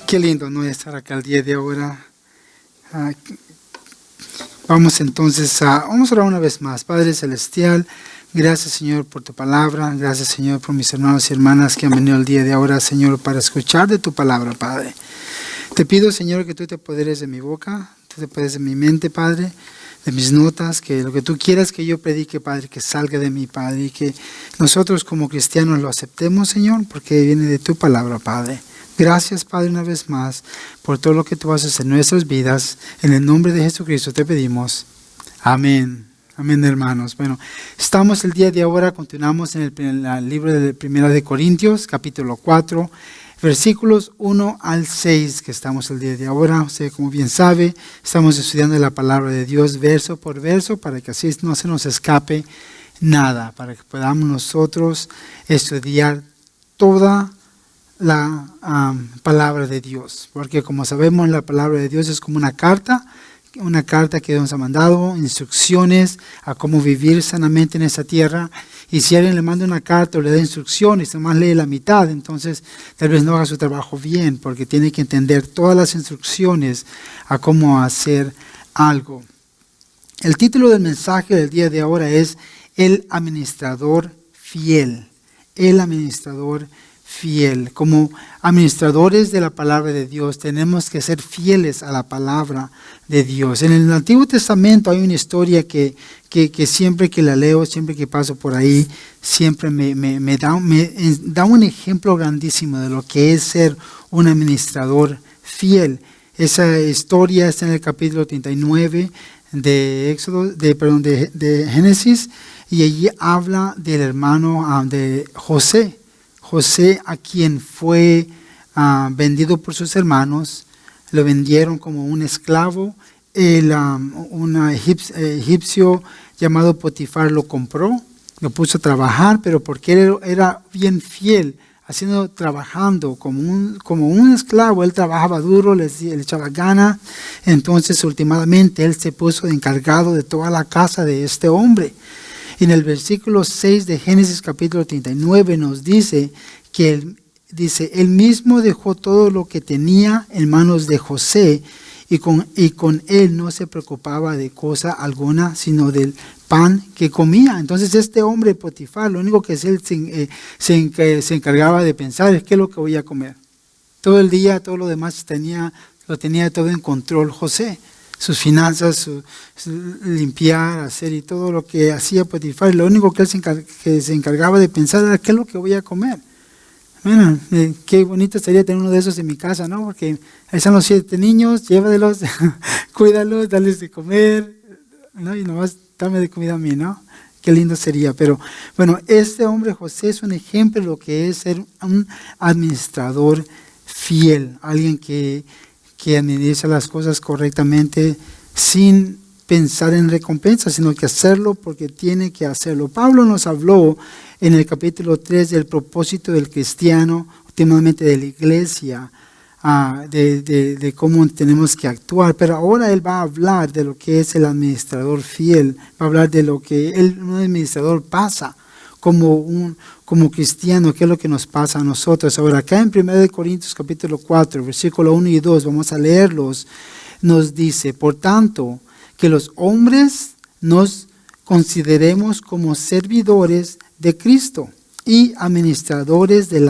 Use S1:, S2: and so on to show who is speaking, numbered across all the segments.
S1: Qué lindo, ¿no? Estar acá el día de ahora. Vamos entonces vamos a orar una vez más. Padre Celestial, gracias Señor por tu palabra. Gracias Señor por mis hermanos y hermanas que han venido el día de ahora, Señor, para escuchar de tu palabra, Padre. Te pido, Señor, que tú te apoderes de mi boca, tú te apoderes de mi mente, Padre, de mis notas, que lo que tú quieras que yo predique, Padre, que salga de mí, Padre, y que nosotros como cristianos lo aceptemos, Señor, porque viene de tu palabra, Padre. Gracias, Padre, una vez más, por todo lo que tú haces en nuestras vidas. En el nombre de Jesucristo te pedimos. Amén. Amén, hermanos. Bueno, estamos el día de ahora, continuamos en el libro de 1 de Corintios, capítulo 4, versículos 1 al 6, que estamos el día de ahora. Usted, como bien sabe, estamos estudiando la palabra de Dios verso por verso, para que así no se nos escape nada, para que podamos nosotros estudiar toda la palabra de Dios, porque como sabemos la palabra de Dios es como una carta que Dios nos ha mandado, instrucciones a cómo vivir sanamente en esta tierra. Y si alguien le manda una carta o le da instrucciones, nomás lee la mitad, entonces tal vez no haga su trabajo bien, porque tiene que entender todas las instrucciones a cómo hacer algo. El título del mensaje del día de ahora es El administrador fiel. El administrador fiel. Como administradores de la palabra de Dios, tenemos que ser fieles a la palabra de Dios. En el Antiguo Testamento hay una historia que siempre que la leo, siempre que paso por ahí, siempre me da un ejemplo grandísimo de lo que es ser un administrador fiel. Esa historia está en el capítulo 39 de Génesis, y allí habla del hermano de José. José, a quien fue vendido por sus hermanos, lo vendieron como un esclavo. Un egipcio llamado Potifar lo compró, lo puso a trabajar, pero porque él era bien fiel, trabajando como un esclavo. Él trabajaba duro, le echaba ganas. Entonces, últimamente, él se puso de encargado de toda la casa de este hombre. En el versículo 6 de Génesis capítulo 39 nos dice que él mismo dejó todo lo que tenía en manos de José, y con él no se preocupaba de cosa alguna, sino del pan que comía. Entonces este hombre Potifar, lo único que él se encargaba de pensar es qué es lo que voy a comer. Todo el día, todo lo demás lo tenía todo en control José. Sus finanzas, limpiar, hacer y todo lo que hacía Potifar. Lo único que él se encargaba de pensar era qué es lo que voy a comer. Bueno, qué bonito sería tener uno de esos en mi casa, ¿no? Porque ahí están los 7 niños, llévalos, cuídalos, dales de comer, ¿no? Y nomás dame de comida a mí, ¿no? Qué lindo sería. Pero bueno, este hombre José es un ejemplo de lo que es ser un administrador fiel, alguien que administra las cosas correctamente sin pensar en recompensa, sino que hacerlo porque tiene que hacerlo. Pablo nos habló en el capítulo 3 del propósito del cristiano, últimamente de la iglesia, de cómo tenemos que actuar, pero ahora él va a hablar de lo que es el administrador fiel, va a hablar de lo que un administrador pasa como cristiano, qué es lo que nos pasa a nosotros. Ahora, acá en 1 Corintios capítulo 4, versículo 1 y 2, vamos a leerlos, nos dice: por tanto, que los hombres nos consideremos como servidores de Cristo y administradores de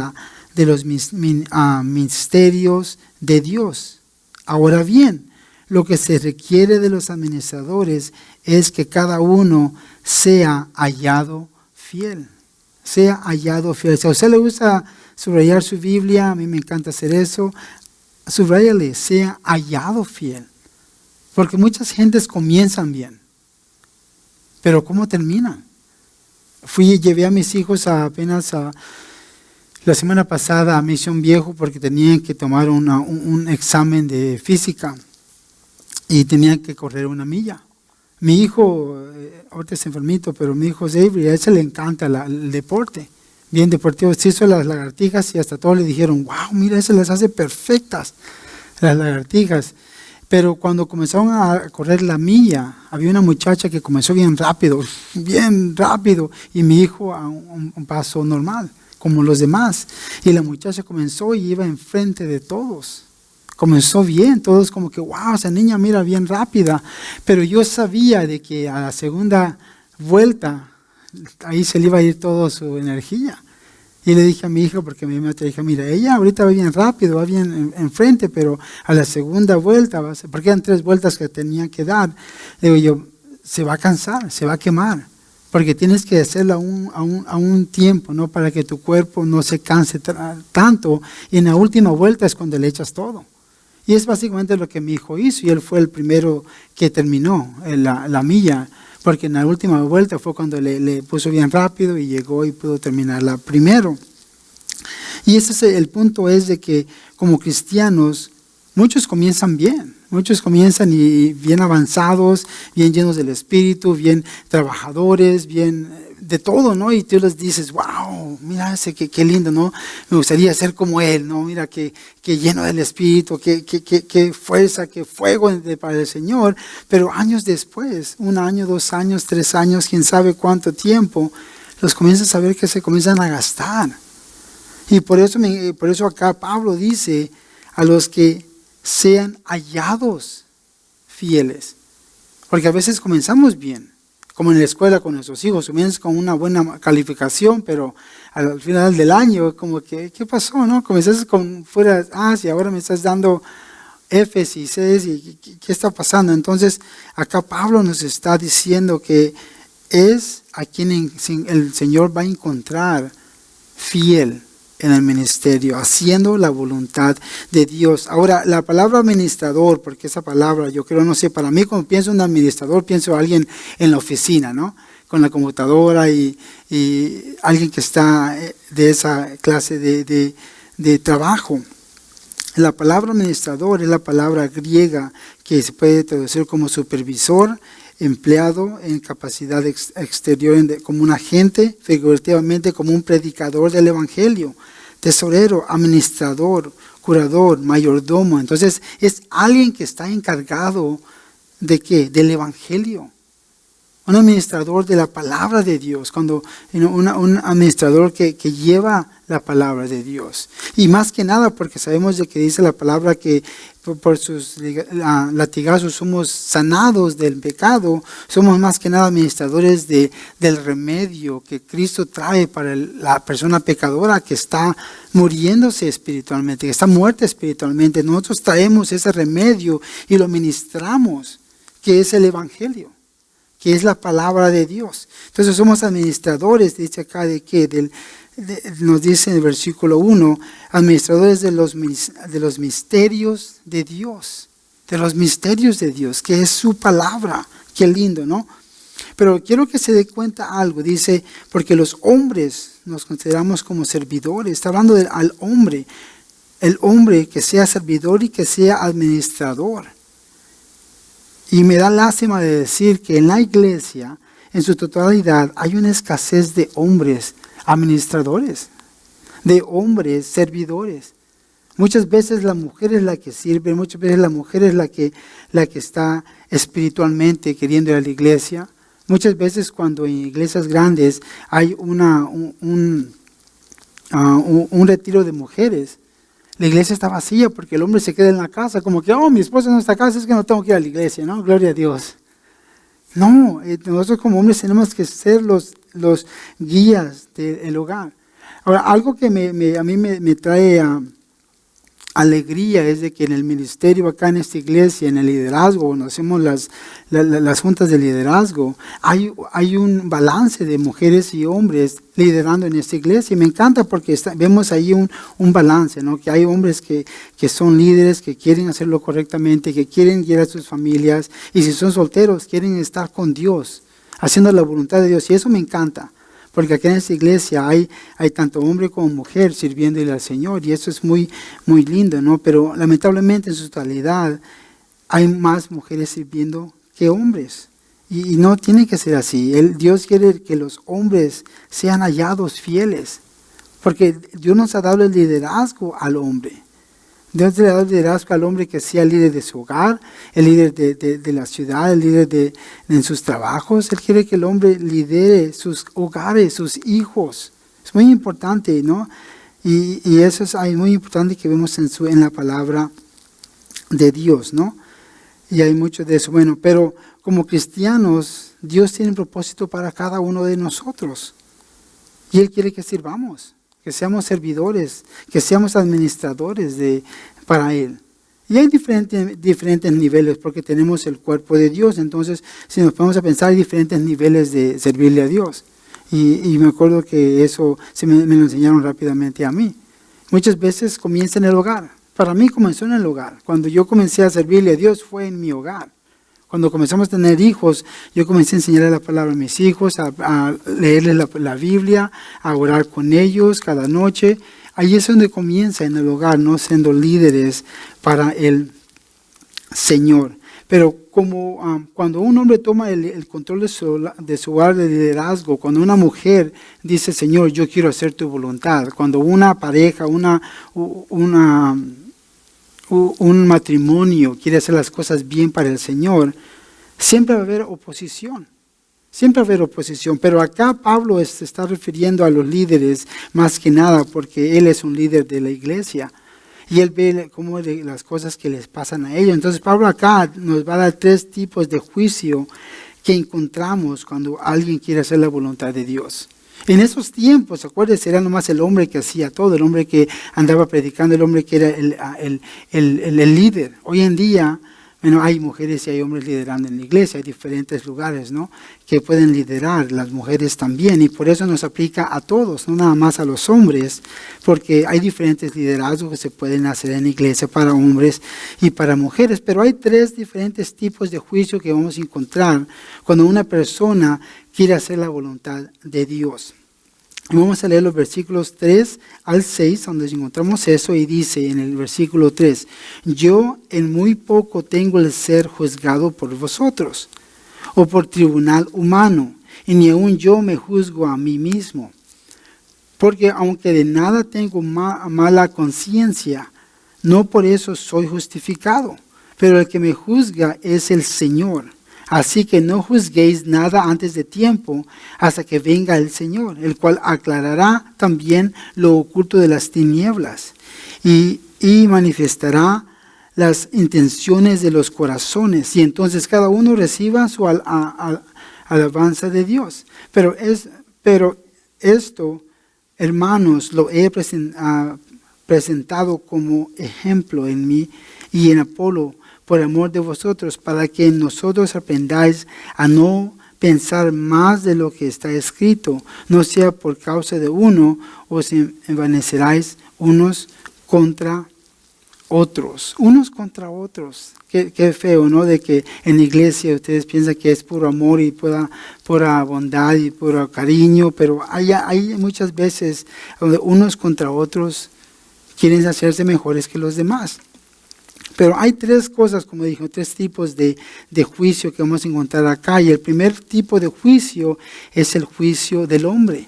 S1: los misterios de Dios. Ahora bien, lo que se requiere de los administradores es que cada uno sea hallado fiel. Sea hallado fiel. Si a usted le gusta subrayar su Biblia, a mí me encanta hacer eso, subráyale, sea hallado fiel. Porque muchas gentes comienzan bien, pero ¿cómo terminan? Llevé a mis hijos la semana pasada a Misión Viejo, porque tenían que tomar un examen de física y tenían que correr 1 milla. Mi hijo, ahorita es enfermito, pero mi hijo Xavier, a él se le encanta el deporte, bien deportivo. Se hizo las lagartijas y hasta todos le dijeron: wow, mira, eso les hace perfectas las lagartijas. Pero cuando comenzaron a correr la milla, había una muchacha que comenzó bien rápido, y mi hijo a un paso normal, como los demás. Y la muchacha comenzó y iba enfrente de todos. Comenzó bien, todos como que, wow, esa niña mira bien rápida. Pero yo sabía de que a la segunda vuelta, ahí se le iba a ir toda su energía. Y le dije a mi hija, porque mi mamá te dije, mira, ella ahorita va bien rápido, va bien enfrente, pero a la segunda vuelta, porque eran 3 vueltas que tenía que dar, le digo yo, se va a cansar, se va a quemar, porque tienes que hacerlo a un tiempo, ¿no? Para que tu cuerpo no se canse tanto, y en la última vuelta es cuando le echas todo. Y es básicamente lo que mi hijo hizo, y él fue el primero que terminó la milla, porque en la última vuelta fue cuando le puso bien rápido y llegó y pudo terminarla primero. Y ese es el punto, es de que como cristianos, muchos comienzan bien, muchos comienzan y bien avanzados, bien llenos del Espíritu, bien trabajadores, bien de todo, ¿no? Y tú les dices, wow, mira ese, qué lindo, ¿no? Me gustaría ser como él, ¿no? Mira que lleno del Espíritu, qué fuerza, qué fuego para el Señor. Pero años después, 1 año, 2 años, 3 años, quién sabe cuánto tiempo, los comienzas a ver que se comienzan a gastar. Y por eso acá Pablo dice a los que sean hallados fieles. Porque a veces comenzamos bien, como en la escuela con nuestros hijos, comienzas con una buena calificación, pero al final del año, como que, ¿qué pasó? ¿No? Comenzaste con fuera A's y ahora me estás dando F's y C's, y ¿qué está pasando? Entonces, acá Pablo nos está diciendo que es a quien el Señor va a encontrar fiel en el ministerio, haciendo la voluntad de Dios. Ahora, la palabra administrador, porque esa palabra, yo creo, no sé, para mí cuando pienso en un administrador, pienso a alguien en la oficina, ¿no? Con la computadora y alguien que está de esa clase de trabajo. La palabra administrador es la palabra griega que se puede traducir como supervisor, empleado en capacidad exterior como un agente, figurativamente como un predicador del evangelio, tesorero, administrador, curador, mayordomo. Entonces es alguien que está encargado ¿de qué? Del evangelio. Un administrador de la palabra de Dios, cuando un administrador que lleva la palabra de Dios. Y más que nada porque sabemos de que dice la palabra que por sus latigazos somos sanados del pecado, somos más que nada administradores del remedio que Cristo trae para la persona pecadora que está muriéndose espiritualmente, que está muerta espiritualmente. Nosotros traemos ese remedio y lo ministramos, que es el evangelio, que es la palabra de Dios. Entonces somos administradores, dice acá, ¿de qué? Nos dice en el versículo 1, administradores de los misterios de Dios, que es su palabra. Qué lindo, ¿no? Pero quiero que se dé cuenta algo, dice, porque los hombres nos consideramos como servidores. Está hablando al hombre, el hombre que sea servidor y que sea administrador. Y me da lástima de decir que en la iglesia, en su totalidad, hay una escasez de hombres administradores, de hombres servidores. Muchas veces la mujer es la que sirve, muchas veces la mujer es la que está espiritualmente queriendo ir a la iglesia. Muchas veces cuando en iglesias grandes hay un retiro de mujeres, la iglesia está vacía porque el hombre se queda en la casa, como que, mi esposa no está acá, es que no tengo que ir a la iglesia, ¿no? Gloria a Dios. No, nosotros como hombres tenemos que ser los guías del hogar. Ahora, algo que a mí me trae alegría es de que en el ministerio acá en esta iglesia, en el liderazgo, cuando hacemos las juntas de liderazgo, hay un balance de mujeres y hombres liderando en esta iglesia. Y me encanta porque vemos ahí un balance, ¿no? Que hay hombres que son líderes, que quieren hacerlo correctamente, que quieren guiar a sus familias, y si son solteros, quieren estar con Dios, haciendo la voluntad de Dios. Y eso me encanta. Porque aquí en esta iglesia hay tanto hombre como mujer sirviéndole al Señor, y eso es muy, muy lindo, ¿no? Pero lamentablemente en su totalidad hay más mujeres sirviendo que hombres. Y no tiene que ser así. Dios quiere que los hombres sean hallados fieles, porque Dios nos ha dado el liderazgo al hombre. Dios le ha dado el liderazgo al hombre que sea el líder de su hogar, el líder de la ciudad, el líder en sus trabajos. Él quiere que el hombre lidere sus hogares, sus hijos. Es muy importante, ¿no? Y eso es muy importante que vemos en la palabra de Dios, ¿no? Y hay mucho de eso. Bueno, pero como cristianos, Dios tiene un propósito para cada uno de nosotros. Y Él quiere que sirvamos, que seamos servidores, que seamos administradores para Él. Y hay diferentes niveles, porque tenemos el cuerpo de Dios. Entonces, si nos ponemos a pensar, hay diferentes niveles de servirle a Dios. Y me acuerdo que eso me lo enseñaron rápidamente a mí. Muchas veces comienza en el hogar. Para mí comenzó en el hogar. Cuando yo comencé a servirle a Dios fue en mi hogar. Cuando comenzamos a tener hijos, yo comencé a enseñarle la palabra a mis hijos, a leerles la Biblia, a orar con ellos cada noche. Ahí es donde comienza, en el hogar, no siendo líderes para el Señor. Pero cuando un hombre toma el control de su hogar de liderazgo, cuando una mujer dice, Señor, yo quiero hacer tu voluntad, cuando una pareja, un matrimonio quiere hacer las cosas bien para el Señor, siempre va a haber oposición. Siempre va a haber oposición. Pero acá Pablo se está refiriendo a los líderes más que nada porque él es un líder de la iglesia. Y él ve cómo las cosas que les pasan a ellos. Entonces Pablo acá nos va a dar 3 tipos de juicio que encontramos cuando alguien quiere hacer la voluntad de Dios. En esos tiempos, acuérdense, era nomás el hombre que hacía todo, el hombre que andaba predicando, el hombre que era el líder. Hoy en día, bueno, hay mujeres y hay hombres liderando en la iglesia, hay diferentes lugares, ¿no?, que pueden liderar, las mujeres también, y por eso nos aplica a todos, no nada más a los hombres, porque hay diferentes liderazgos que se pueden hacer en la iglesia para hombres y para mujeres, pero hay 3 diferentes tipos de juicio que vamos a encontrar cuando una persona quiere hacer la voluntad de Dios. Y vamos a leer los versículos 3 al 6, donde encontramos eso, y dice en el versículo 3, yo en muy poco tengo el ser juzgado por vosotros, o por tribunal humano, y ni aun yo me juzgo a mí mismo. Porque aunque de nada tengo mala conciencia, no por eso soy justificado, pero el que me juzga es el Señor. Así que no juzguéis nada antes de tiempo, hasta que venga el Señor, el cual aclarará también lo oculto de las tinieblas y manifestará las intenciones de los corazones. Y entonces cada uno reciba su alabanza de Dios. Pero esto, hermanos, lo he presentado como ejemplo en mí y en Apolo, por amor de vosotros, para que nosotros aprendáis a no pensar más de lo que está escrito, no sea por causa de uno, os envaneceráis unos contra otros. Unos contra otros. Qué feo, ¿no? De que en la iglesia ustedes piensan que es puro amor y pura bondad y puro cariño, pero hay muchas veces donde unos contra otros quieren hacerse mejores que los demás. Pero hay 3 cosas, como dijo, 3 tipos de juicio que vamos a encontrar acá. Y el primer tipo de juicio es el juicio del hombre,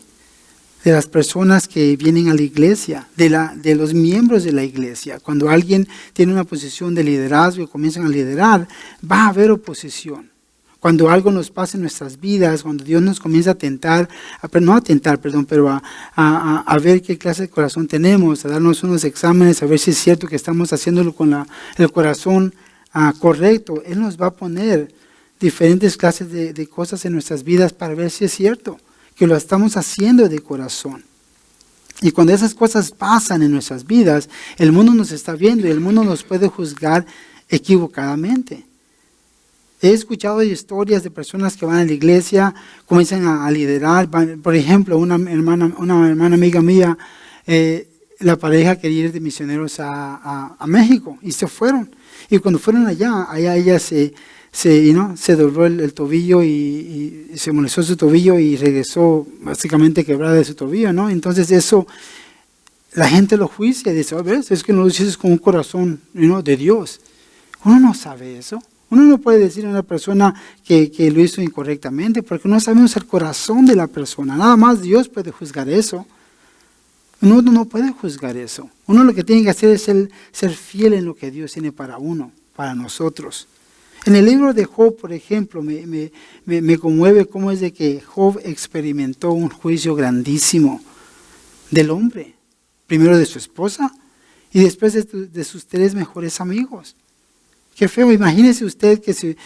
S1: de las personas que vienen a la iglesia, de los miembros de la iglesia. Cuando alguien tiene una posición de liderazgo y comienzan a liderar, va a haber oposición. Cuando algo nos pasa en nuestras vidas, cuando Dios nos comienza a a ver qué clase de corazón tenemos, a darnos unos exámenes, a ver si es cierto que estamos haciéndolo con el corazón correcto, Él nos va a poner diferentes clases de cosas en nuestras vidas para ver si es cierto que lo estamos haciendo de corazón. Y cuando esas cosas pasan en nuestras vidas, el mundo nos está viendo y el mundo nos puede juzgar equivocadamente. He escuchado historias de personas que van a la iglesia, comienzan a liderar. Por ejemplo, una hermana amiga mía, la pareja quería ir de misioneros a México y se fueron. Y cuando fueron allá ella se dobló el tobillo y se molestó su tobillo y regresó básicamente quebrada de su tobillo, ¿no? Entonces eso, la gente lo juicia y dice, ¿ves? Es que no lo dices con un corazón de Dios. Uno no sabe eso. Uno no puede decir a una persona que lo hizo incorrectamente porque no sabemos el corazón de la persona. Nada más Dios puede juzgar eso. Uno no puede juzgar eso. Uno lo que tiene que hacer es ser fiel en lo que Dios tiene para uno, para nosotros. En el libro de Job, por ejemplo, me conmueve cómo es de que Job experimentó un juicio grandísimo del hombre. Primero de su esposa y después de sus 3 mejores amigos. Qué feo, imagínese usted que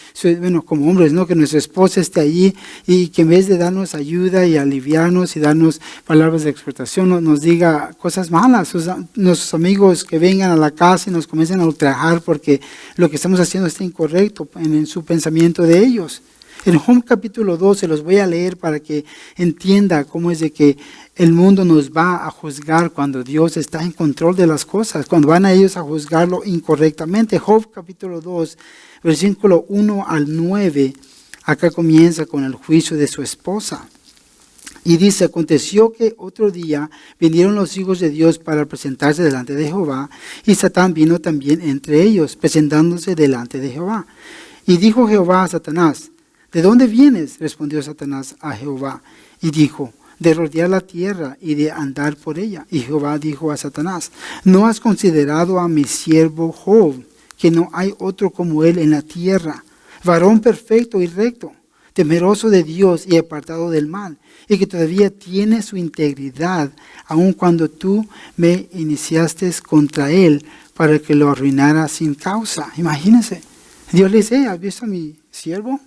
S1: como hombres, ¿no? Que nuestra esposa esté allí y que en vez de darnos ayuda y aliviarnos y darnos palabras de exhortación, nos diga cosas malas. Nuestros amigos que vengan a la casa y nos comiencen a ultrajar porque lo que estamos haciendo está incorrecto en su pensamiento de ellos. En Job capítulo 2 se los voy a leer para que entienda cómo es de que el mundo nos va a juzgar cuando Dios está en control de las cosas, cuando van a ellos a juzgarlo incorrectamente. Job capítulo 2, versículo 1 al 9, acá comienza con el juicio de su esposa. Y dice, aconteció que otro día vinieron los hijos de Dios para presentarse delante de Jehová, y Satán vino también entre ellos, presentándose delante de Jehová. Y dijo Jehová a Satanás, ¿de dónde vienes? Respondió Satanás a Jehová, y dijo, de rodear la tierra y de andar por ella. Y Jehová dijo a Satanás, ¿no has considerado a mi siervo Job, que no hay otro como él en la tierra, varón perfecto y recto, temeroso de Dios y apartado del mal, y que todavía tiene su integridad, aun cuando tú me iniciaste contra él para que lo arruinara sin causa? Imagínense, Dios le dice, ¿has visto a mi siervo?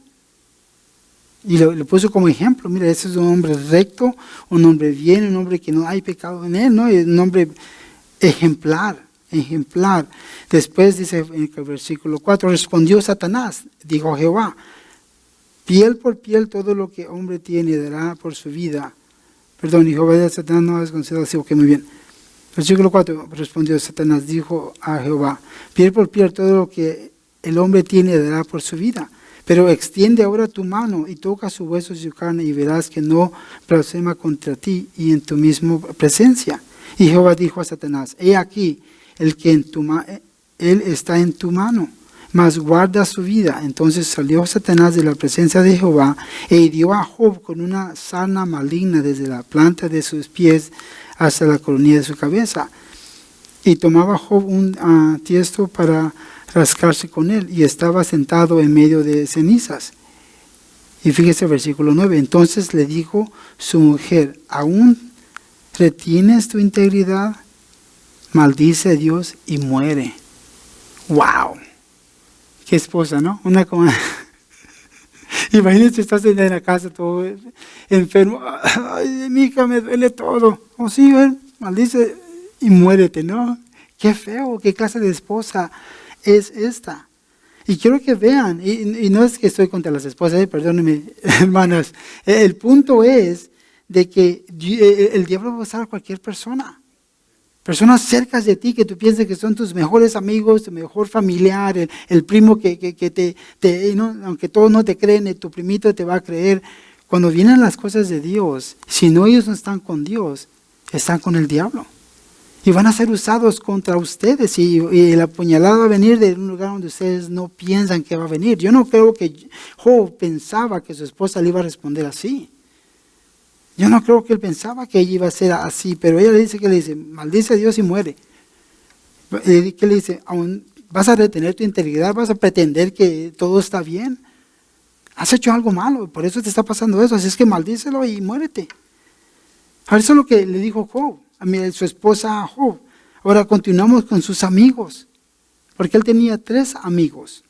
S1: Y le puso como ejemplo, mira, ese es un hombre recto, un hombre bien, un hombre que no hay pecado en él, ¿no? Es un hombre ejemplar. Después dice en el versículo 4, respondió Satanás, dijo Jehová, piel por piel todo lo que hombre tiene dará por su vida. Perdón, y Jehová de Satanás no has considerado así, ok, muy bien. Versículo 4, respondió Satanás, dijo a Jehová, piel por piel todo lo que el hombre tiene dará por su vida. Pero extiende ahora tu mano y toca su hueso y su carne y verás que no blasfema contra ti y en tu misma presencia. Y Jehová dijo a Satanás, he aquí, él está en tu mano, mas guarda su vida. Entonces salió Satanás de la presencia de Jehová e hirió a Job con una sarna maligna desde la planta de sus pies hasta la coronilla de su cabeza. Y tomaba Job un tiesto para rascarse con él, y estaba sentado en medio de cenizas. Y fíjese el versículo 9, entonces le dijo su mujer, ¿aún retienes tu integridad? Maldice a Dios y muere. ¡Wow! ¡Qué esposa!, ¿no? Una como... Imagínate, estás en la casa todo enfermo. ¡Ay, mi hija, me duele todo! Oh, sí, maldice y muérete, ¿no? ¡Qué feo! ¿Qué clase de esposa es esta? Y quiero que vean, y no es que estoy contra las esposas, perdónenme, hermanas, el punto es de que el diablo va a usar a cualquier persona. Personas cerca de ti que tú piensas que son tus mejores amigos, tu mejor familiar, el primo que ¿no? Aunque todos no te creen, tu primito te va a creer. Cuando vienen las cosas de Dios, si no ellos no están con Dios, están con el diablo. Y van a ser usados contra ustedes y la puñalada va a venir de un lugar donde ustedes no piensan que va a venir. Yo no creo que Job pensaba que su esposa le iba a responder así. Yo no creo que él pensaba que ella iba a ser así, pero ella le dice, maldice a Dios y muere. ¿Qué le dice? ¿Aún vas a retener tu integridad? ¿Vas a pretender que todo está bien? Has hecho algo malo, por eso te está pasando eso, así es que maldícelo y muérete. Ahora eso es lo que le dijo Job. Su esposa Job. Ahora continuamos con sus amigos, porque él tenía 3 amigos.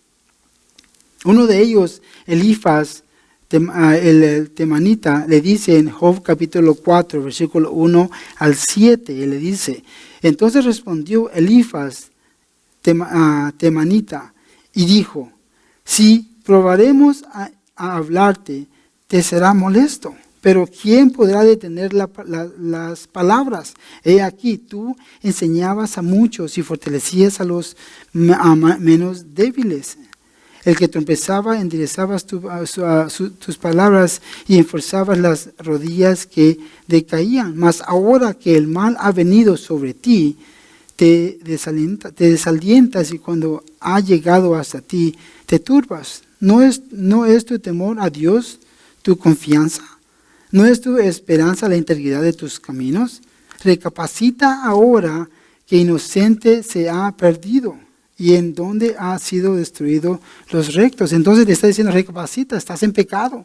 S1: Uno de ellos, Elifaz, el temanita, le dice en Job capítulo 4, versículo 1 al 7, él le dice, entonces respondió Elifaz, temanita, y dijo, si probaremos a hablarte, te será molesto. Pero ¿quién podrá detener las palabras? He aquí, tú enseñabas a muchos y fortalecías a los menos débiles. El que trompezaba, enderezabas tus palabras y enforzabas las rodillas que decaían. Mas ahora que el mal ha venido sobre ti, te desalientas y cuando ha llegado hasta ti, te turbas. ¿No es tu temor a Dios tu confianza? ¿No es tu esperanza la integridad de tus caminos? Recapacita ahora que inocente se ha perdido y en donde ha sido destruido los rectos. Entonces le está diciendo, recapacita, estás en pecado.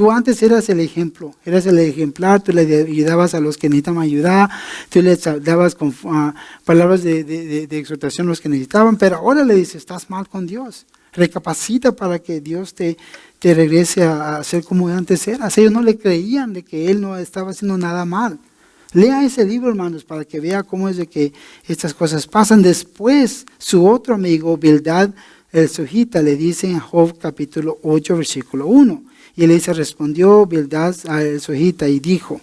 S1: Tú antes eras el ejemplo, eras el ejemplar, tú le ayudabas a los que necesitaban ayuda, tú les dabas con palabras de exhortación a los que necesitaban, pero ahora le dices, estás mal con Dios. Recapacita para que Dios te regrese a ser como antes eras. Ellos no le creían de que Él no estaba haciendo nada mal. Lea ese libro, hermanos, para que vea cómo es de que estas cosas pasan. Después, su otro amigo, Bildad el Sujita, le dice en Job capítulo 8, versículo 1. Y él dice, respondió Bildad al Sujita y dijo,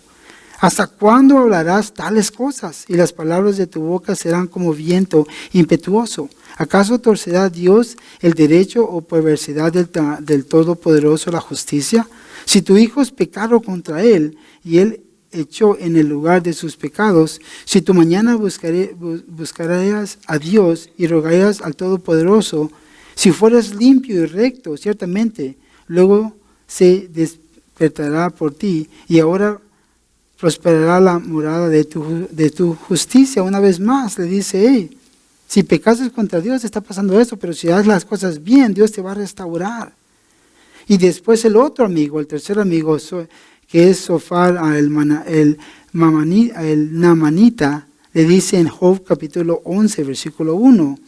S1: ¿hasta cuándo hablarás tales cosas? Y las palabras de tu boca serán como viento impetuoso. ¿Acaso torcerá Dios el derecho o perversidad del Todopoderoso la justicia? Si tu hijo es pecado contra él y él echó en el lugar de sus pecados, si tú mañana buscarías a Dios y rogarías al Todopoderoso, si fueras limpio y recto, ciertamente, luego se despertará por ti y ahora prosperará la morada de tu justicia. Una vez más le dice, hey, si pecaste contra Dios está pasando eso, pero si haces las cosas bien, Dios te va a restaurar. Y después el otro amigo, el tercer amigo, que es Sofar, el Naamanita, le dice en Job capítulo 11, versículo 1,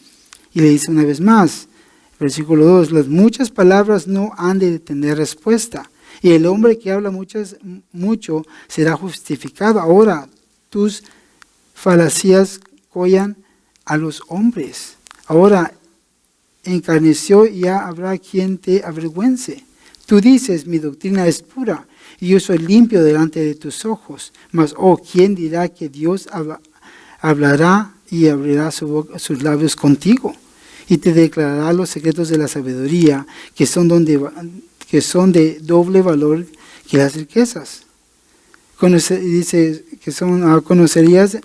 S1: y le dice una vez más, versículo 2, las muchas palabras no han de tener respuesta, y el hombre que habla mucho será justificado. Ahora tus falacias collan a los hombres. Ahora encarneció y ya habrá quien te avergüence. Tú dices, mi doctrina es pura, y yo soy limpio delante de tus ojos. Mas, ¿quién dirá que Dios hablará y abrirá sus labios contigo? Y te declarará los secretos de la sabiduría, que son de doble valor que las riquezas. Dice que conocerías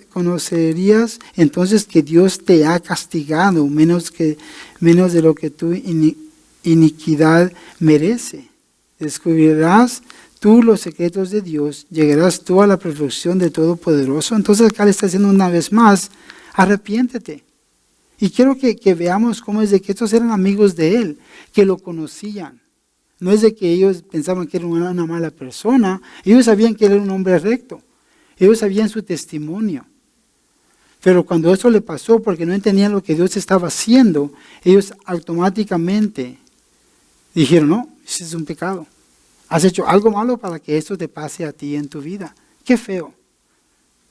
S1: entonces que Dios te ha castigado menos de lo que tu iniquidad merece. Descubrirás tú los secretos de Dios, llegarás tú a la perfección del Todopoderoso. Entonces acá le está diciendo una vez más, arrepiéntete. Y quiero que veamos cómo es de que estos eran amigos de él, que lo conocían. No es de que ellos pensaban que era una mala persona, ellos sabían que él era un hombre recto, ellos sabían su testimonio. Pero cuando eso le pasó, porque no entendían lo que Dios estaba haciendo, ellos automáticamente dijeron, no, ese es un pecado. Has hecho algo malo para que esto te pase a ti en tu vida. Qué feo.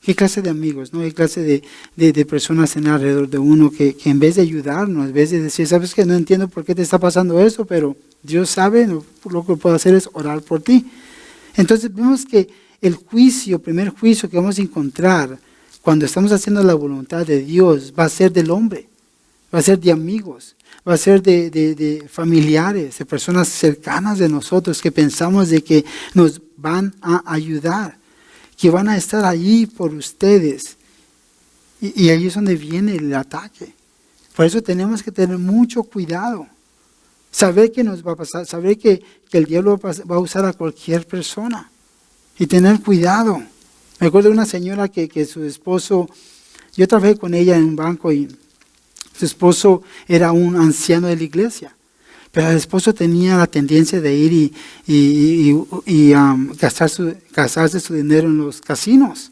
S1: ¿Qué clase de amigos, no? ¿Qué clase de personas en alrededor de uno que en vez de ayudarnos, en vez de decir, sabes que no entiendo por qué te está pasando eso, pero Dios sabe, lo que puedo hacer es orar por ti? Entonces vemos que el primer juicio que vamos a encontrar cuando estamos haciendo la voluntad de Dios va a ser del hombre, va a ser de amigos, va a ser de familiares, de personas cercanas de nosotros que pensamos de que nos van a ayudar, que van a estar allí por ustedes. Y ahí es donde viene el ataque. Por eso tenemos que tener mucho cuidado. Saber que nos va a pasar, saber que el diablo va a usar a cualquier persona. Y tener cuidado. Me acuerdo de una señora que su esposo, yo trabajé con ella en un banco y su esposo era un anciano de la iglesia. Pero el esposo tenía la tendencia de ir y gastarse su dinero en los casinos.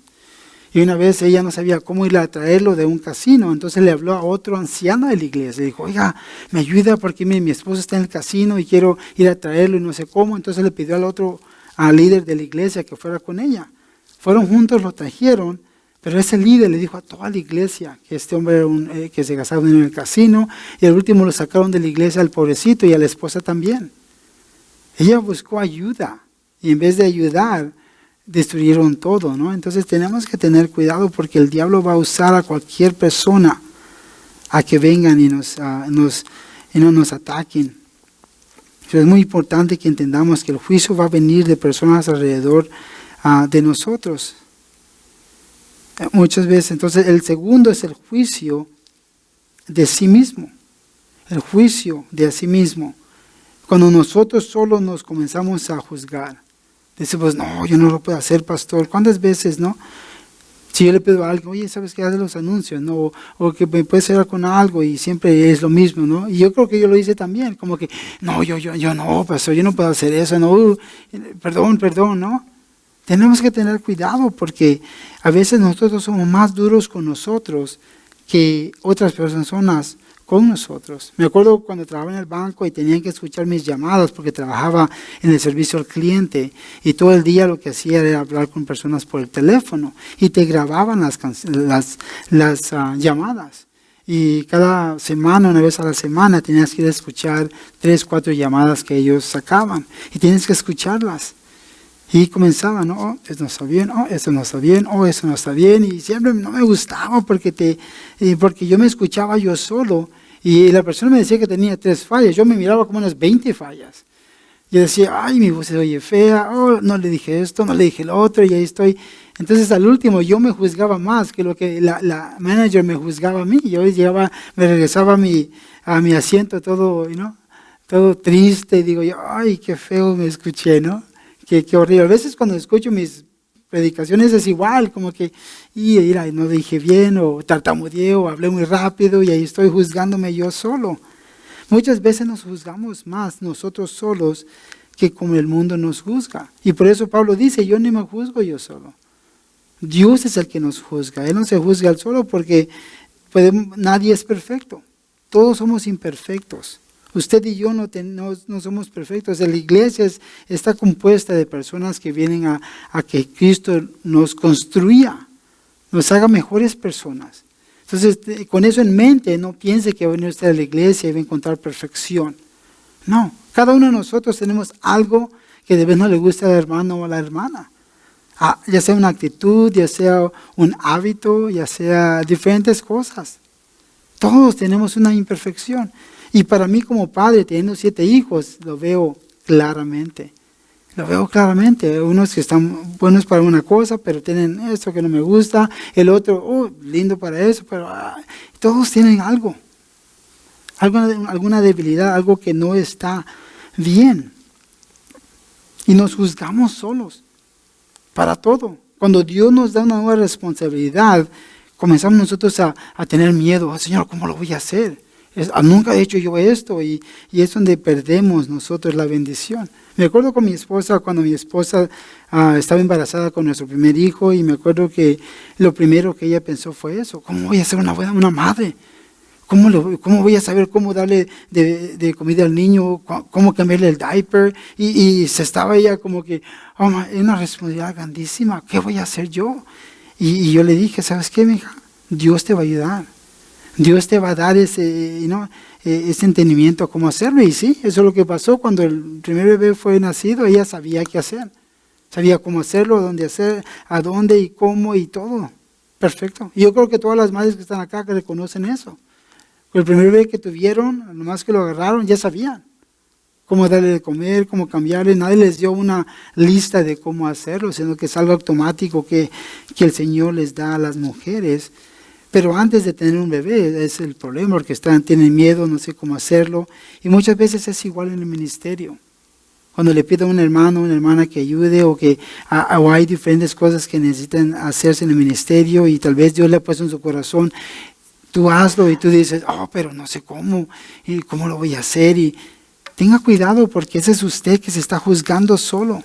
S1: Y una vez ella no sabía cómo ir a traerlo de un casino, entonces le habló a otro anciano de la iglesia. Le dijo, oiga, me ayuda porque mi esposo está en el casino y quiero ir a traerlo y no sé cómo. Entonces le pidió al líder de la iglesia que fuera con ella. Fueron juntos, lo trajeron. Pero ese líder le dijo a toda la iglesia que este hombre era que se gastaba en el casino, y al último lo sacaron de la iglesia al pobrecito y a la esposa también. Ella buscó ayuda y en vez de ayudar, destruyeron todo, ¿no? Entonces tenemos que tener cuidado porque el diablo va a usar a cualquier persona a que vengan y no nos ataquen. Pero es muy importante que entendamos que el juicio va a venir de personas alrededor de nosotros. Muchas veces, entonces el segundo es el juicio de sí mismo. El juicio de sí mismo. Cuando nosotros solo nos comenzamos a juzgar. Decimos, no, yo no lo puedo hacer, pastor. ¿Cuántas veces, no? Si yo le pido a alguien, oye, ¿sabes qué? Haz los anuncios, ¿no? O que me puedes ayudar con algo y siempre es lo mismo, ¿no? Y yo creo que yo lo hice también, como que, no, yo no, pastor, yo no puedo hacer eso, no, perdón, ¿no? Tenemos que tener cuidado porque a veces nosotros somos más duros con nosotros que otras personas con nosotros. Me acuerdo cuando trabajaba en el banco y tenían que escuchar mis llamadas porque trabajaba en el servicio al cliente y todo el día lo que hacía era hablar con personas por el teléfono y te grababan las llamadas. Y cada semana, una vez a la semana, tenías que ir a escuchar 3, 4 llamadas que ellos sacaban y tienes que escucharlas. Y comenzaba, ¿no? Oh, esto no está bien, oh, esto no está bien, oh, esto no está bien. Y siempre no me gustaba porque yo me escuchaba yo solo. Y la persona me decía que tenía 3 fallas. Yo me miraba como unas 20 fallas. Yo decía, ay, mi voz se oye fea, oh, no le dije esto, no le dije lo otro, y ahí estoy. Entonces al último yo me juzgaba más que lo que la manager me juzgaba a mí. Yo llegaba, me regresaba a mi asiento todo, ¿no? Todo triste. Y digo yo, ay, qué feo me escuché, ¿no? Qué horrible. A veces cuando escucho mis predicaciones es igual, como que, mira, no dije bien, o tartamudeé, o hablé muy rápido, y ahí estoy juzgándome yo solo. Muchas veces nos juzgamos más nosotros solos que como el mundo nos juzga. Y por eso Pablo dice, yo ni me juzgo yo solo. Dios es el que nos juzga. Él no se juzga él solo porque nadie es perfecto. Todos somos imperfectos. Usted y yo no somos perfectos. La iglesia está compuesta de personas que vienen a que Cristo nos construya, nos haga mejores personas. Entonces, con eso en mente, no piense que va a venir usted a la iglesia y va a encontrar perfección. No, cada uno de nosotros tenemos algo que de vez no le gusta al hermano o a la hermana. Ya sea una actitud, ya sea un hábito, ya sea diferentes cosas. Todos tenemos una imperfección. Y para mí como padre, teniendo 7 hijos, lo veo claramente. Lo veo claramente. Unos que están buenos para una cosa, pero tienen esto que no me gusta. El otro, lindo para eso, pero todos tienen algo. Alguna debilidad, algo que no está bien. Y nos juzgamos solos para todo. Cuando Dios nos da una nueva responsabilidad, comenzamos nosotros a tener miedo. Señor, ¿cómo lo voy a hacer? Nunca he hecho yo esto, y es donde perdemos nosotros la bendición. Me acuerdo con mi esposa, cuando mi esposa estaba embarazada con nuestro primer hijo, y me acuerdo que lo primero que ella pensó fue eso: ¿cómo voy a ser una madre? ¿Cómo voy a saber cómo darle de comida al niño? ¿Cómo cambiarle el diaper? Y se estaba ella como que, es una responsabilidad grandísima, ¿qué voy a hacer yo? Y yo le dije, ¿sabes qué, mija? Dios te va a ayudar. Dios te va a dar ese entendimiento a cómo hacerlo. Y sí, eso es lo que pasó cuando el primer bebé fue nacido. Ella sabía qué hacer, sabía cómo hacerlo, dónde hacer, a dónde y cómo y todo. Perfecto. Y yo creo que todas las madres que están acá que reconocen eso. El primer bebé que tuvieron, nomás que lo agarraron, ya sabían cómo darle de comer, cómo cambiarle. Nadie les dio una lista de cómo hacerlo, sino que es algo automático que el Señor les da a las mujeres. Pero antes de tener un bebé es el problema, porque tienen miedo, no sé cómo hacerlo. Y muchas veces es igual en el ministerio. Cuando le pido a un hermano o una hermana que ayude, o hay diferentes cosas que necesitan hacerse en el ministerio, y tal vez Dios le ha puesto en su corazón, tú hazlo, y tú dices, pero no sé cómo, y cómo lo voy a hacer. Y tenga cuidado, porque ese es usted que se está juzgando solo.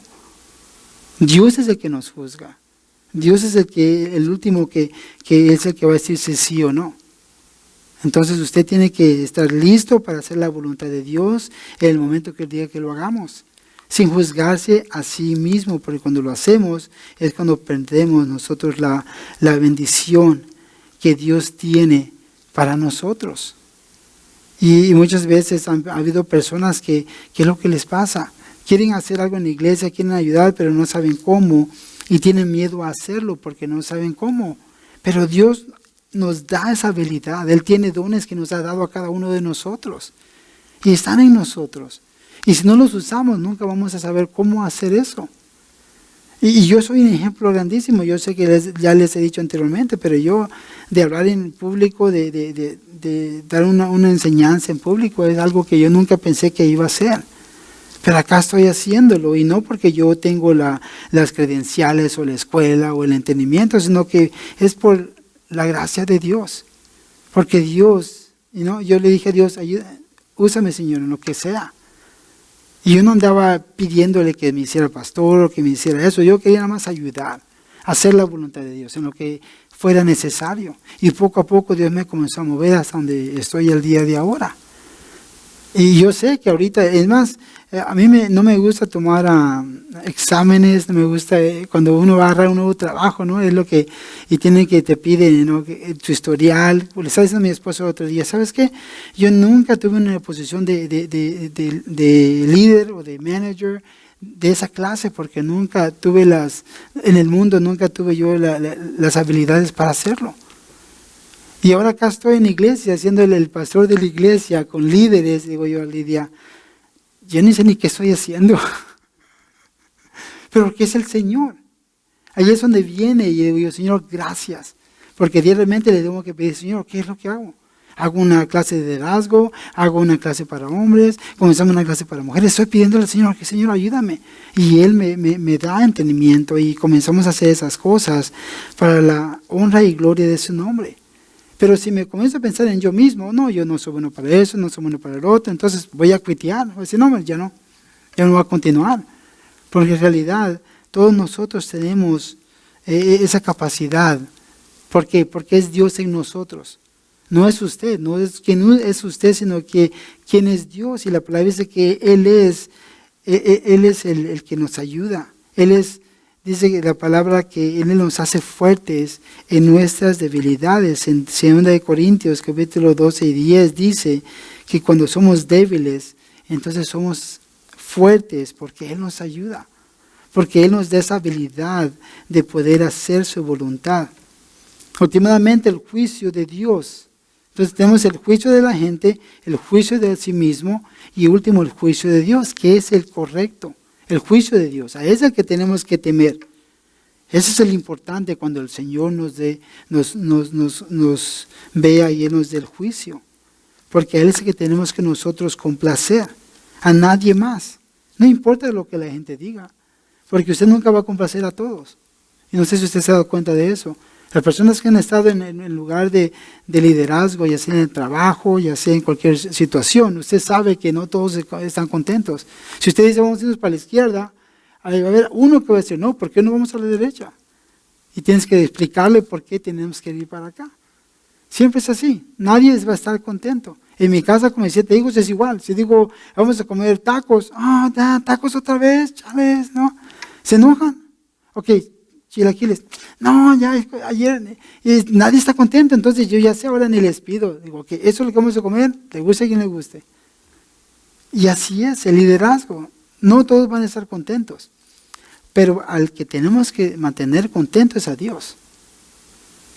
S1: Dios es el que nos juzga. Dios es el último que es el que va a decir si sí o no. Entonces usted tiene que estar listo para hacer la voluntad de Dios en el momento que Él diga que lo hagamos, sin juzgarse a sí mismo, porque cuando lo hacemos es cuando perdemos nosotros la bendición que Dios tiene para nosotros. Y muchas veces ha habido personas que ¿qué es lo que les pasa? Quieren hacer algo en la iglesia, quieren ayudar, pero no saben cómo. Y tienen miedo a hacerlo porque no saben cómo. Pero Dios nos da esa habilidad. Él tiene dones que nos ha dado a cada uno de nosotros. Y están en nosotros. Y si no los usamos, nunca vamos a saber cómo hacer eso. Y yo soy un ejemplo grandísimo. Yo sé que ya les he dicho anteriormente, pero yo de hablar en público, de dar una enseñanza en público, es algo que yo nunca pensé que iba a hacer. Pero acá estoy haciéndolo, y no porque yo tengo las credenciales o la escuela o el entendimiento, sino que es por la gracia de Dios. Porque Dios, yo le dije a Dios, úsame, Señor, en lo que sea. Y yo no andaba pidiéndole que me hiciera pastor o que me hiciera eso. Yo quería nada más ayudar, hacer la voluntad de Dios en lo que fuera necesario. Y poco a poco Dios me comenzó a mover hasta donde estoy el día de ahora. Y yo sé que ahorita, es más, a mí no me gusta tomar exámenes, no me gusta cuando uno va a agarrar un nuevo trabajo, ¿no? Es lo que, y te piden, ¿no? Tu historial. Le estaba diciendo a mi esposo el otro día, ¿sabes qué? Yo nunca tuve una posición de líder o de manager de esa clase, porque nunca tuve en el mundo nunca tuve yo las habilidades para hacerlo. Y ahora acá estoy en la iglesia, siendo el pastor de la iglesia, con líderes, digo yo a Lidia, yo ni sé ni qué estoy haciendo. Pero que es el Señor. Ahí es donde viene y digo yo, Señor, gracias. Porque diariamente le tengo que pedir, Señor, ¿qué es lo que hago? Hago una clase de liderazgo, hago una clase para hombres, comenzamos una clase para mujeres. Estoy pidiéndole al Señor, que Señor, ayúdame. Y Él me da entendimiento y comenzamos a hacer esas cosas para la honra y gloria de su nombre. Pero si me comienzo a pensar en yo mismo, no, yo no soy bueno para eso, no soy bueno para el otro, entonces voy a cuitear. Voy a decir, no, ya no voy a continuar. Porque en realidad todos nosotros tenemos esa capacidad. ¿Por qué? Porque es Dios en nosotros. No es usted, no es usted, sino que quien es Dios. Y la palabra dice que Él es el que nos ayuda. Dice la palabra que Él nos hace fuertes en nuestras debilidades. En 2 Corintios, capítulo 12 y 10, dice que cuando somos débiles, entonces somos fuertes porque Él nos ayuda. Porque Él nos da esa habilidad de poder hacer su voluntad. Últimamente el juicio de Dios. Entonces tenemos el juicio de la gente, el juicio de sí mismo y último el juicio de Dios, que es el correcto. El juicio de Dios, a ese es el que tenemos que temer. Ese es el importante cuando el Señor nos vea y Él nos dé el juicio. Porque a Él es el que tenemos que nosotros complacer, a nadie más. No importa lo que la gente diga, porque usted nunca va a complacer a todos. Y no sé si usted se ha dado cuenta de eso. Las personas que han estado en el lugar de liderazgo, ya sea en el trabajo, ya sea en cualquier situación, usted sabe que no todos están contentos. Si usted dice vamos a irnos para la izquierda, ahí va a haber uno que va a decir, no, ¿por qué no vamos a la derecha? Y tienes que explicarle por qué tenemos que ir para acá. Siempre es así, nadie va a estar contento. En mi casa con mis 7 hijos es igual. Si digo, vamos a comer tacos, tacos otra vez, chales, ¿no? Se enojan. Ok, chilaquiles. No, ya ayer nadie está contento, entonces yo ya sé, ahora ni les pido. Digo, que eso es lo que vamos a comer, le guste a quien le guste. Y así es, el liderazgo. No todos van a estar contentos, pero al que tenemos que mantener contento es a Dios.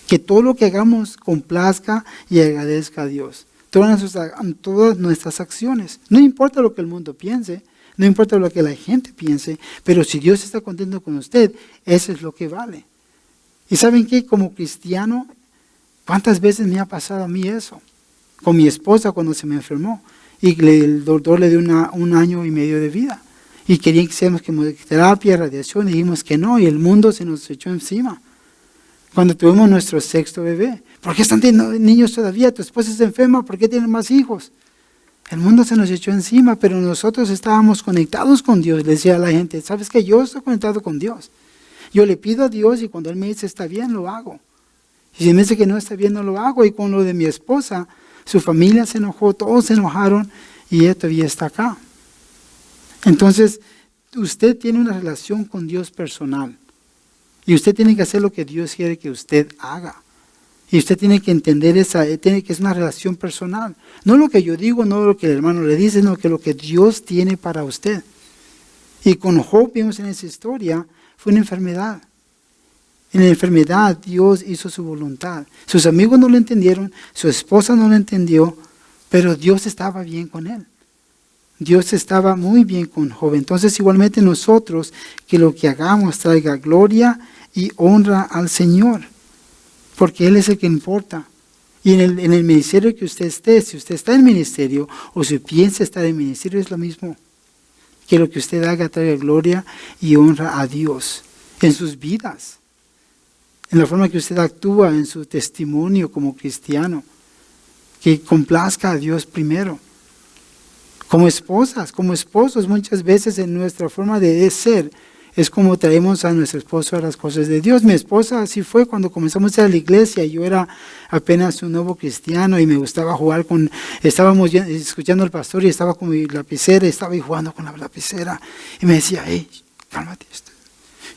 S1: Que todo lo que hagamos complazca y agradezca a Dios. Todas nuestras acciones. No importa lo que el mundo piense, no importa lo que la gente piense, pero si Dios está contento con usted, eso es lo que vale. ¿Y saben qué? Como cristiano, ¿cuántas veces me ha pasado a mí eso? Con mi esposa cuando se me enfermó y el doctor le dio un año y medio de vida. Y querían que hiciéramos quimioterapia, radiación, y dijimos que no, y el mundo se nos echó encima. Cuando tuvimos nuestro 6º bebé, ¿por qué están teniendo niños todavía? Tu esposa está enferma, ¿por qué tienen más hijos? El mundo se nos echó encima, pero nosotros estábamos conectados con Dios. Le decía a la gente, ¿sabes qué? Yo estoy conectado con Dios. Yo le pido a Dios y cuando Él me dice está bien, lo hago. Y si me dice que no está bien, no lo hago. Y con lo de mi esposa, su familia se enojó, todos se enojaron y ella todavía está acá. Entonces, usted tiene una relación con Dios personal. Y usted tiene que hacer lo que Dios quiere que usted haga. Y usted tiene que entender que es una relación personal. No lo que yo digo, no lo que el hermano le dice, sino que lo que Dios tiene para usted. Y con Job, vimos en esa historia, fue una enfermedad. En la enfermedad Dios hizo su voluntad. Sus amigos no lo entendieron, su esposa no lo entendió, pero Dios estaba bien con él. Dios estaba muy bien con Job. Entonces igualmente nosotros, que lo que hagamos traiga gloria y honra al Señor. Porque Él es el que importa. Y en el ministerio que usted esté, si usted está en el ministerio o si piensa estar en el ministerio, es lo mismo. que lo que usted haga traiga gloria y honra a Dios en sus vidas, en la forma que usted actúa, en su testimonio como cristiano, que complazca a Dios primero. Como esposas, como esposos, muchas veces en nuestra forma de ser, es como traemos a nuestro esposo a las cosas de Dios. Mi esposa así fue cuando comenzamos a ir a la iglesia. Yo era apenas un nuevo cristiano y me gustaba jugar estábamos escuchando al pastor y estaba con mi lapicera y estaba ahí jugando con la lapicera. Y me decía, hey, cálmate.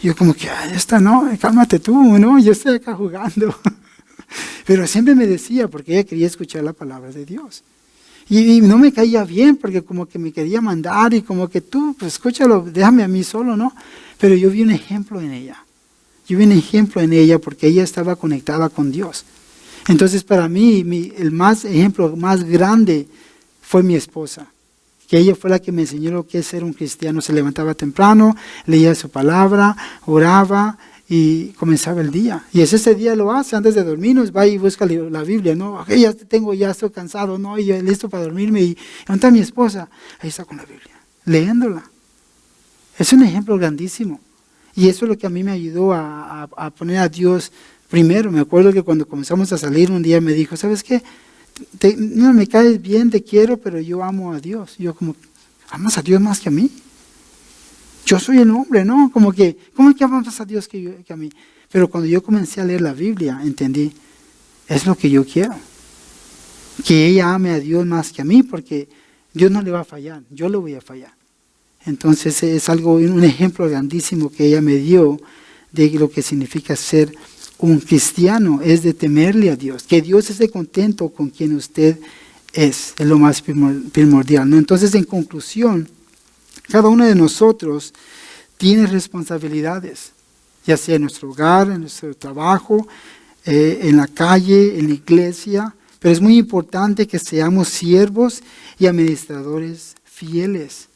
S1: Yo como que, esta no, cálmate tú, no, yo estoy acá jugando. Pero siempre me decía, porque ella quería escuchar la palabra de Dios. Y no me caía bien, porque como que me quería mandar y como que tú, pues escúchalo, déjame a mí solo, ¿no? Pero yo vi un ejemplo en ella. Yo vi un ejemplo en ella porque ella estaba conectada con Dios. Entonces para mí, el ejemplo más grande fue mi esposa. Que ella fue la que me enseñó lo que es ser un cristiano. Se levantaba temprano, leía su palabra, oraba y comenzaba el día. Y ese día lo hace antes de dormirnos, va y busca la Biblia, ¿no? Okay, ya estoy cansado, ¿no? Y yo listo para dormirme. Y ¿dónde está mi esposa? Ahí está con la Biblia, leyéndola. Es un ejemplo grandísimo. Y eso es lo que a mí me ayudó a poner a Dios primero. Me acuerdo que cuando comenzamos a salir un día me dijo, ¿sabes qué? No me caes bien, te quiero, pero yo amo a Dios. Yo como, ¿amas a Dios más que a mí? Yo soy el hombre, ¿no? Como que, ¿cómo es que amas a Dios que a mí? Pero cuando yo comencé a leer la Biblia, entendí, es lo que yo quiero. Que ella ame a Dios más que a mí, porque Dios no le va a fallar, yo le voy a fallar. Entonces es un ejemplo grandísimo que ella me dio de lo que significa ser un cristiano, es de temerle a Dios, que Dios esté contento con quien usted es lo más primordial, ¿no? Entonces, en conclusión, cada uno de nosotros tiene responsabilidades, ya sea en nuestro hogar, en nuestro trabajo, en la calle, en la iglesia, pero es muy importante que seamos siervos y administradores fieles,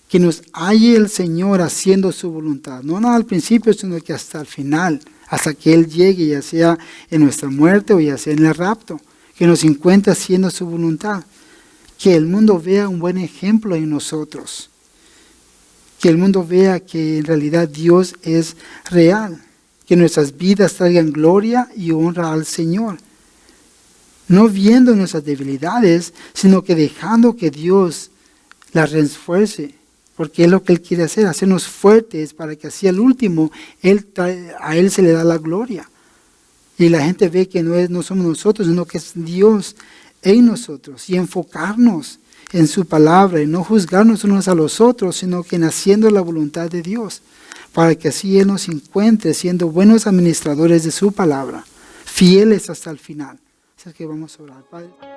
S1: que nos halle el Señor haciendo su voluntad, no al principio, sino que hasta el final, hasta que Él llegue, ya sea en nuestra muerte o ya sea en el rapto, que nos encuentre haciendo su voluntad, que el mundo vea un buen ejemplo en nosotros, que el mundo vea que en realidad Dios es real, que nuestras vidas traigan gloria y honra al Señor, no viendo nuestras debilidades, sino que dejando que Dios las refuerce, porque es lo que Él quiere hacer, hacernos fuertes para que así al último a Él se le da la gloria. Y la gente ve que no somos nosotros, sino que es Dios en nosotros. Y enfocarnos en su palabra y no juzgarnos unos a los otros, sino que en haciendo la voluntad de Dios, para que así Él nos encuentre siendo buenos administradores de su palabra, fieles hasta el final. Así que vamos a orar, Padre.